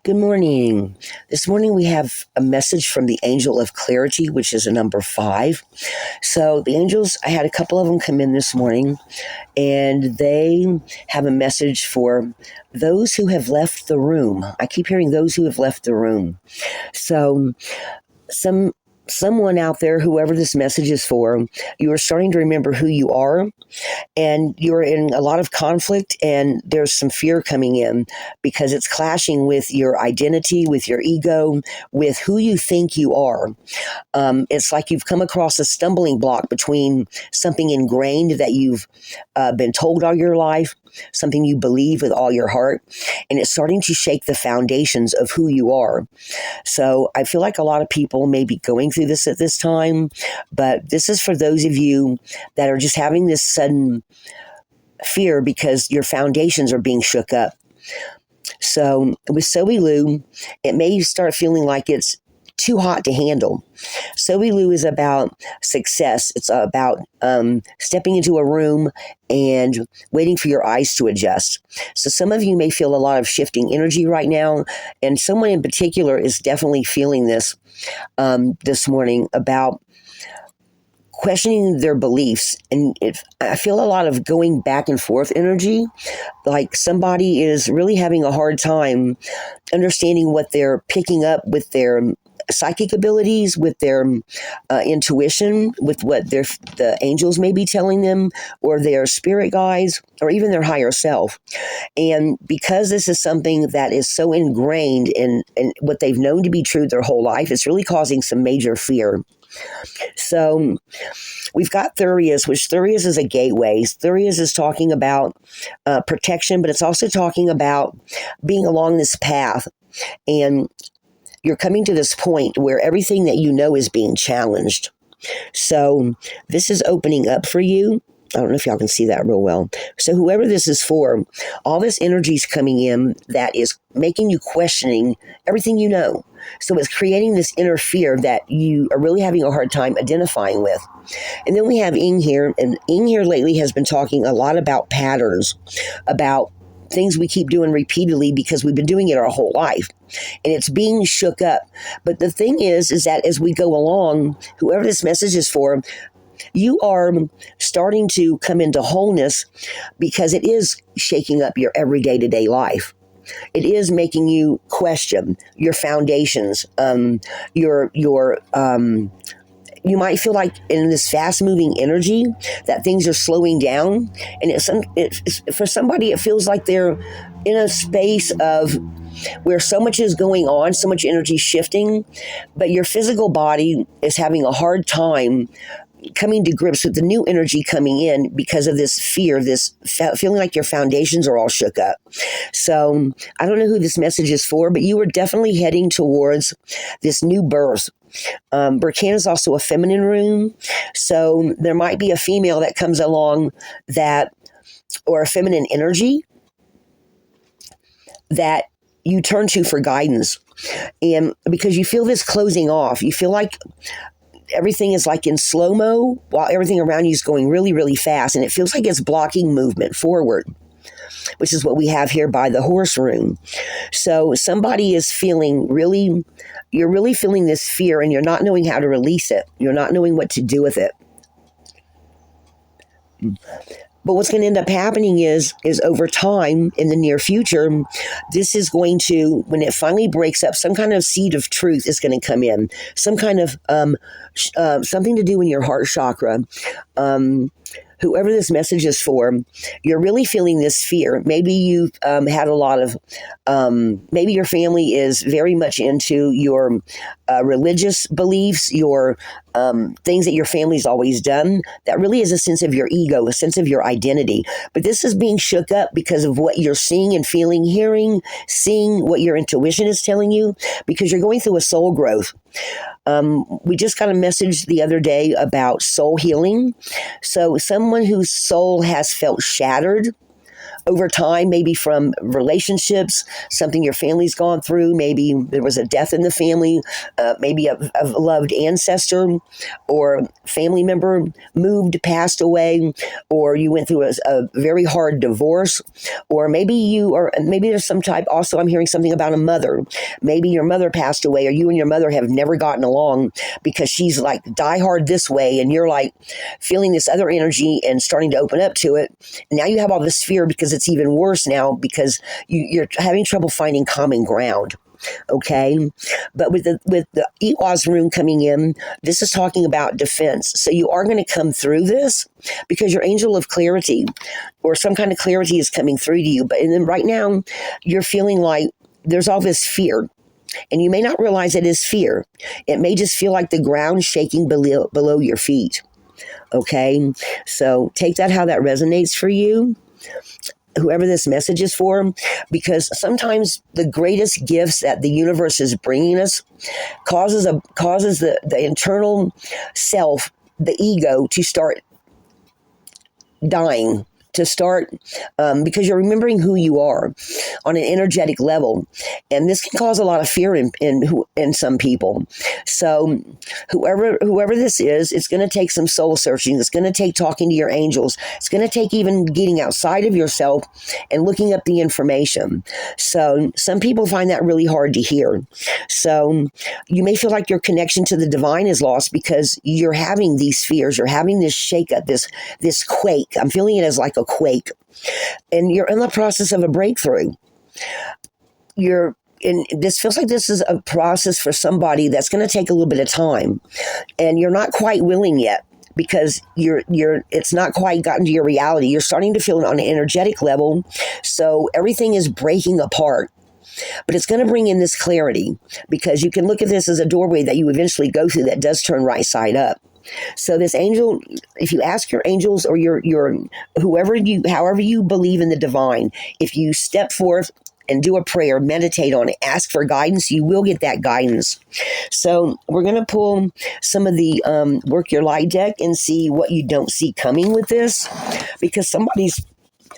Good morning. This morning we have a message from the angel of clarity, which is a number 5. So the angels, I had a couple of them come in this morning, and they have a message for those who have left the room. I keep hearing those who have left the room. So some someone out there, whoever this message is for, you are starting to remember who you are, and you're in a lot of conflict, and there's some fear coming in because it's clashing with your identity, with your ego, with who you think you are. It's like you've come across a stumbling block between something ingrained that you've been told all your life, something you believe with all your heart, and it's starting to shake the foundations of who you are. So I feel like a lot of people may be going through this at this time, but this is for those of you that are just having this sudden fear because your foundations are being shook up. So with Soe Lou, it may start feeling like it's too hot to handle. Soe Lou is about success. It's about stepping into a room and waiting for your eyes to adjust. So some of you may feel a lot of shifting energy right now, and someone in particular is definitely feeling this this morning about questioning their beliefs. And I feel a lot of going back and forth energy, like somebody is really having a hard time understanding what they're picking up with their psychic abilities, with their intuition, with what the angels may be telling them, or their spirit guides, or even their higher self. And because this is something that is so ingrained in what they've known to be true their whole life, it's really causing some major fear. So we've got Thurius, which Thurius is a gateway. Thurius is talking about protection, but it's also talking about being along this path. And you're coming to this point where everything that you know is being challenged. So this is opening up for you. I don't know if y'all can see that real well. So whoever this is for, all this energy is coming in that is making you questioning everything you know. So it's creating this inner fear that you are really having a hard time identifying with. And then we have Ing here, and Ing here lately has been talking a lot about patterns, about things we keep doing repeatedly because we've been doing it our whole life, and it's being shook up. But the thing is that as we go along, whoever this message is for, you are starting to come into wholeness because it is shaking up your everyday to day life. It is making you question your foundations, you might feel like in this fast-moving energy that things are slowing down, and for somebody it feels like they're in a space of where so much is going on, so much energy shifting, but your physical body is having a hard time coming to grips with the new energy coming in because of this fear, this feeling like your foundations are all shook up. So I don't know who this message is for, but you are definitely heading towards this new birth. Burkan is also a feminine rune, so there might be a female that comes along that, or a feminine energy that you turn to for guidance. And because you feel this closing off, you feel like everything is like in slow-mo while everything around you is going really, really fast, and it feels like it's blocking movement forward, which is what we have here by the horse rune. So somebody is you're really feeling this fear, and you're not knowing how to release it. You're not knowing what to do with it. But what's going to end up happening is over time, in the near future, this is going to, when it finally breaks up, some kind of seed of truth is going to come in. Some kind of something to do in your heart chakra. Whoever this message is for, you're really feeling this fear. Maybe you've had a lot of, maybe your family is very much into your religious beliefs, your things that your family's always done. That really is a sense of your ego, a sense of your identity. But this is being shook up because of what you're seeing and feeling, hearing, seeing what your intuition is telling you, because you're going through a soul growth. We just got a message the other day about soul healing. So someone whose soul has felt shattered over time, maybe from relationships, something your family's gone through. Maybe there was a death in the family, maybe a loved ancestor or family member moved, passed away, or you went through a very hard divorce, or maybe there's some type. Also, I'm hearing something about a mother. Maybe your mother passed away, or you and your mother have never gotten along because she's like diehard this way, and you're like feeling this other energy and starting to open up to it. Now you have all this fear because it's even worse now because you're having trouble finding common ground. Okay, but with the Iwa's rune coming in, this is talking about defense. So you are going to come through this because your angel of clarity or some kind of clarity is coming through to you. But and then right now you're feeling like there's all this fear. And you may not realize it is fear. It may just feel like the ground shaking below your feet. Okay, so take that how that resonates for you, whoever this message is for, because sometimes the greatest gifts that the universe is bringing us causes the internal self, the ego, to start dying, to start because you're remembering who you are on an energetic level, and this can cause a lot of fear in some people. So whoever this is, it's going to take some soul searching. It's going to take talking to your angels. It's going to take even getting outside of yourself and looking up the information. So some people find that really hard to hear. So you may feel like your connection to the divine is lost because you're having these fears. You're having this shakeup, this quake. I'm feeling it as like a quake, and you're in the process of a breakthrough. This feels like this is a process for somebody that's going to take a little bit of time, and you're not quite willing yet because it's not quite gotten to your reality. You're starting to feel it on an energetic level, so everything is breaking apart. But it's going to bring in this clarity because you can look at this as a doorway that you eventually go through that does turn right side up. So this angel, if you ask your angels or your however you believe in the divine, if you step forth and do a prayer, meditate on it, ask for guidance, you will get that guidance. So we're going to pull some of the Work Your Light deck and see what you don't see coming with this, because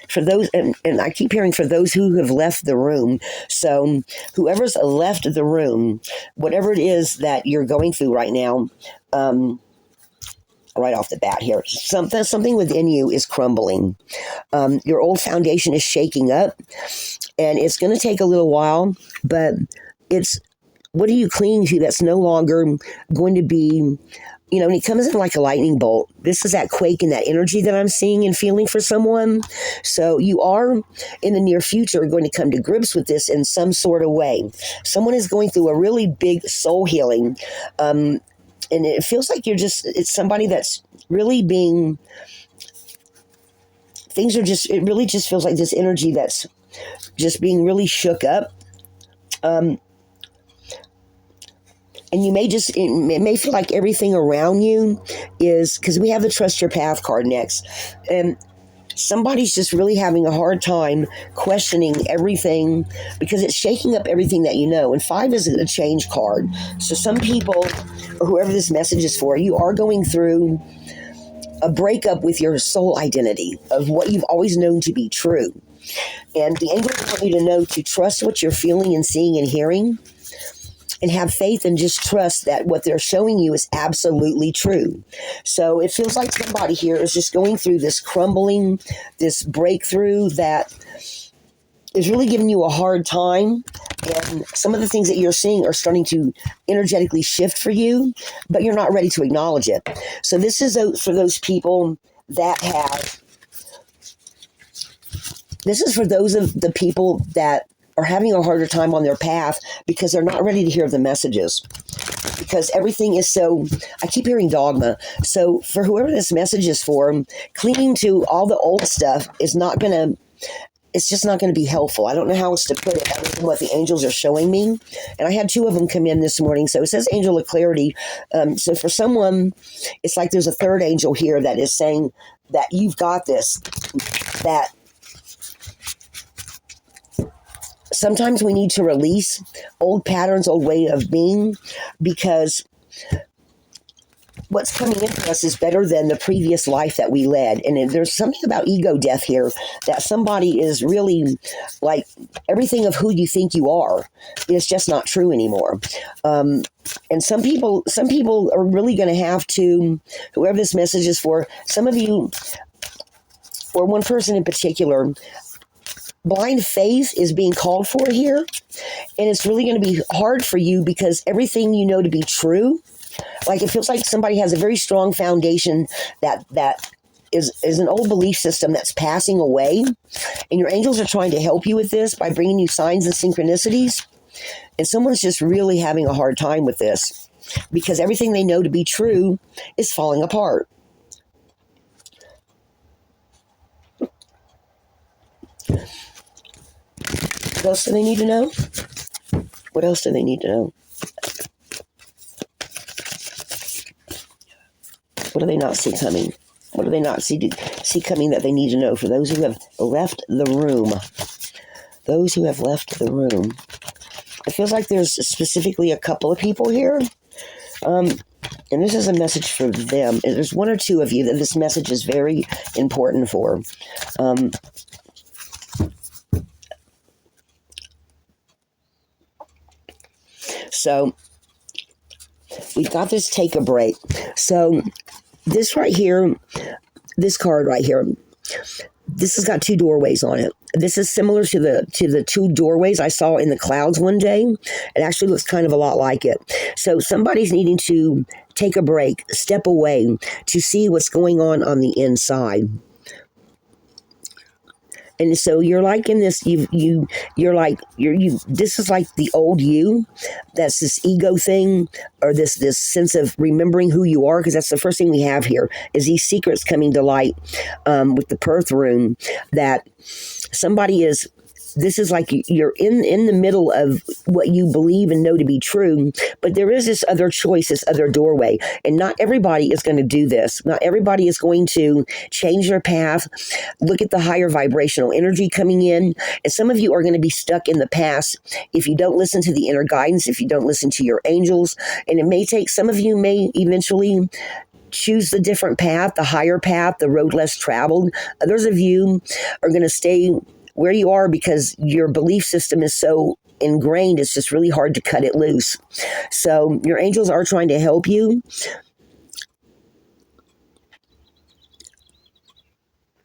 for those, and I keep hearing for those who have left the room. So whoever's left the room, whatever it is that you're going through right now, right off the bat here, something within you is crumbling. Your old foundation is shaking up, and it's going to take a little while, but what are you clinging to that's no longer going to be, and it comes in like a lightning bolt. This is that quake and that energy that I'm seeing and feeling for someone. So you are in the near future going to come to grips with this in some sort of way. Someone is going through a really big soul healing, and it feels like it's somebody that's really it really just feels like this energy that's just being really shook up. And you it may feel like everything around you is, because we have the Trust Your Path card next. And somebody's just really having a hard time questioning everything because it's shaking up everything that you know. And 5 is a change card. So some people, or whoever this message is for, you are going through a breakup with your soul identity of what you've always known to be true. And the angels want you to know to trust what you're feeling and seeing and hearing, and have faith and just trust that what they're showing you is absolutely true. So it feels like somebody here is just going through this crumbling, this breakthrough that is really giving you a hard time. And some of the things that you're seeing are starting to energetically shift for you, but you're not ready to acknowledge it. So this is for those people that this is for those of the people that are having a harder time on their path because they're not ready to hear the messages. Because everything is so, I keep hearing dogma. So for whoever this message is for, clinging to all the old stuff is it's just not going to be helpful. I don't know how else to put it other than what the angels are showing me. And I had 2 of them come in this morning. So it says Angel of Clarity. So for someone, it's like there's a third angel here that is saying that you've got this, that sometimes we need to release old patterns, old way of being, because what's coming into us is better than the previous life that we led. And there's something about ego death here, that somebody is really like everything of who you think you are is just not true anymore. And some people are really going to have to, whoever this message is for, some of you, or one person in particular, blind faith is being called for here. And it's really going to be hard for you because everything you know to be true, like it feels like somebody has a very strong foundation that is an old belief system that's passing away. And your angels are trying to help you with this by bringing you signs and synchronicities. And someone's just really having a hard time with this because everything they know to be true is falling apart. What else do they need to know? What else do they need to know? What do they not see coming? What do they not see coming that they need to know for those who have left the room? Those who have left the room. It feels like there's specifically a couple of people here. And this is a message for them. There's one or two of you that this message is very important for. So we've got this take a break. So this right here, this card right here, this has got two doorways on it. This is similar to the two doorways I saw in the clouds one day. It actually looks kind of a lot like it. So somebody's needing to take a break, step away to see what's going on the inside. And so you're like in this, you're like, this is like the old you. That's this ego thing, or this sense of remembering who you are, because that's the first thing we have here is these secrets coming to light with the Perth rune, that somebody is, this is like you're in the middle of what you believe and know to be true, but there is this other choice, this other doorway. And not everybody is going to do this. Not everybody is going to change their path, look at the higher vibrational energy coming in. And some of you are going to be stuck in the past if you don't listen to the inner guidance, if you don't listen to your angels. And it may take, some of you may eventually choose the different path, the higher path, the road less traveled. Others of you are going to stay where you are because your belief system is so ingrained, it's just really hard to cut it loose. So your angels are trying to help you.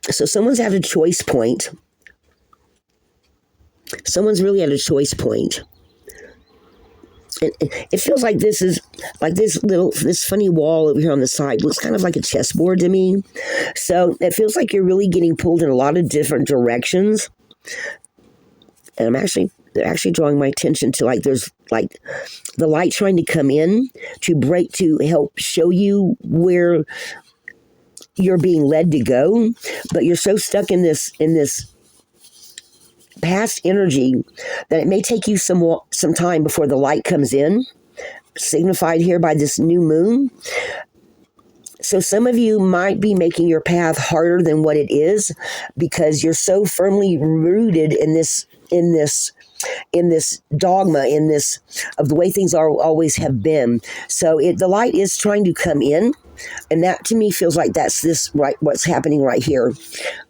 So someone's at a choice point. Someone's really at a choice point. It feels like this is like this funny wall over here on the side looks kind of like a chessboard to me. So it feels like you're really getting pulled in a lot of different directions. And they're actually drawing my attention to like there's like the light trying to come in to break, to help show you where you're being led to go, but you're so stuck in this past energy that it may take you some time before the light comes in, signified here by this new moon. So some of you might be making your path harder than what it is because you're so firmly rooted in this dogma, in this of the way things are always have been. So the light is trying to come in, and that to me feels like that's this right, what's happening right here.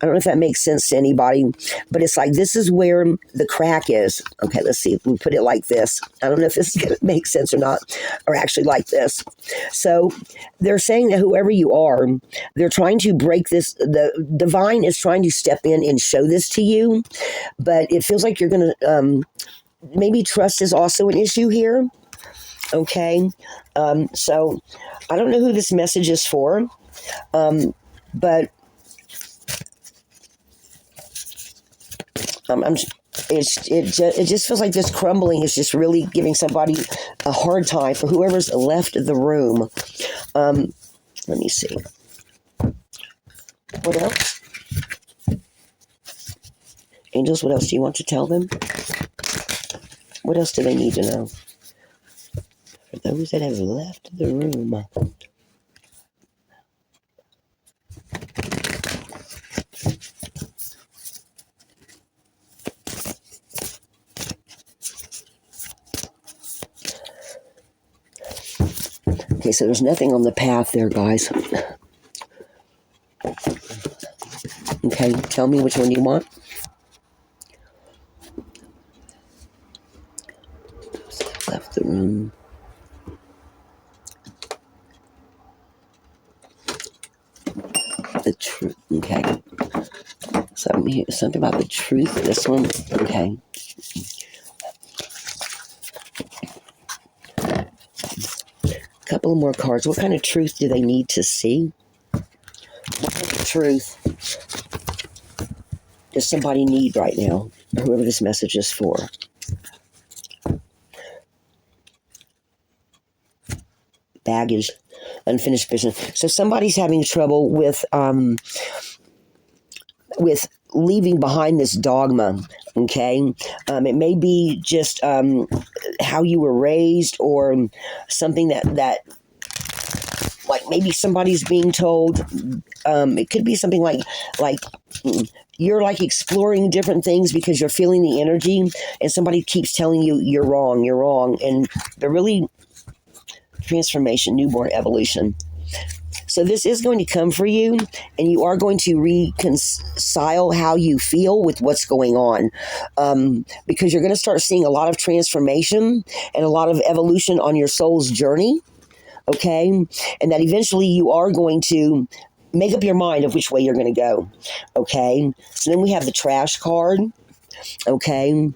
I don't know if that makes sense to anybody, but it's like this is where the crack is. Okay, let's see if we put it like this. I don't know if this is going to make sense or not, or actually like this. So they're saying that whoever you are, they're trying to break this. The divine is trying to step in and show this to you, but it feels like you're going to maybe trust is also an issue here. Okay, so I don't know who this message is for, but it just feels like this crumbling is just really giving somebody a hard time, for whoever's left the room. Let me see. What else? Angels, what else do you want to tell them? What else do they need to know? For those that have left the room. Okay, so there's nothing on the path there, guys. Okay, tell me which one you want. Left the room. The truth. Okay. Something about the truth. This one. Okay. A couple of more cards. What kind of truth do they need to see? What kind of truth does somebody need right now? Whoever this message is for. Baggage, unfinished business. So somebody's having trouble with leaving behind this dogma. Okay, it may be just how you were raised, or something that like maybe somebody's being told. It could be something like you're like exploring different things because you're feeling the energy, and somebody keeps telling you you're wrong, and they're really transformation, newborn evolution. So this is going to come for you, and you are going to reconcile how you feel with what's going on, because you're going to start seeing a lot of transformation and a lot of evolution on your soul's journey, okay? And that eventually you are going to make up your mind of which way you're going to go, okay? So then we have the trash card, okay?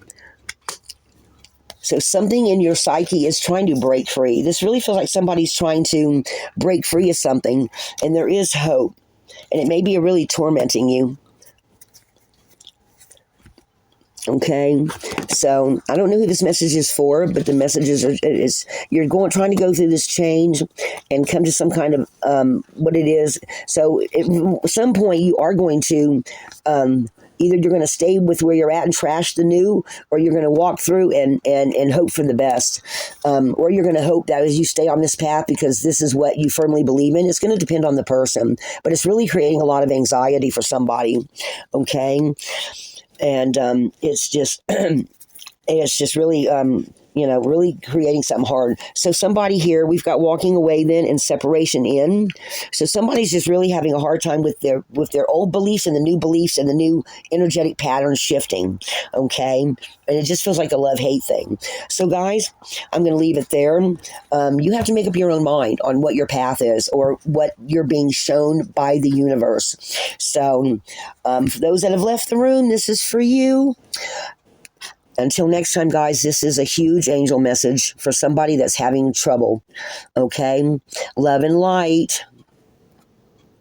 So something in your psyche is trying to break free. This really feels like somebody's trying to break free of something, and there is hope. And it may be really tormenting you. Okay, so I don't know who this message is for, but the messages is you're trying to go through this change and come to some kind of what it is. So at some point you are going to either you're going to stay with where you're at and trash the new, or you're going to walk through and hope for the best, or you're going to hope that as you stay on this path because this is what you firmly believe in. It's going to depend on the person, but it's really creating a lot of anxiety for somebody. Okay. And it's just really, really creating something hard. So somebody here, we've got walking away then and separation in. So somebody's just really having a hard time with their old beliefs and the new beliefs and the new energetic patterns shifting. Okay. And it just feels like a love-hate thing. So guys, I'm going to leave it there. You have to make up your own mind on what your path is or what you're being shown by the universe. So for those that have left the room, this is for you. Until next time, guys, this is a huge angel message for somebody that's having trouble. Okay? Love and light.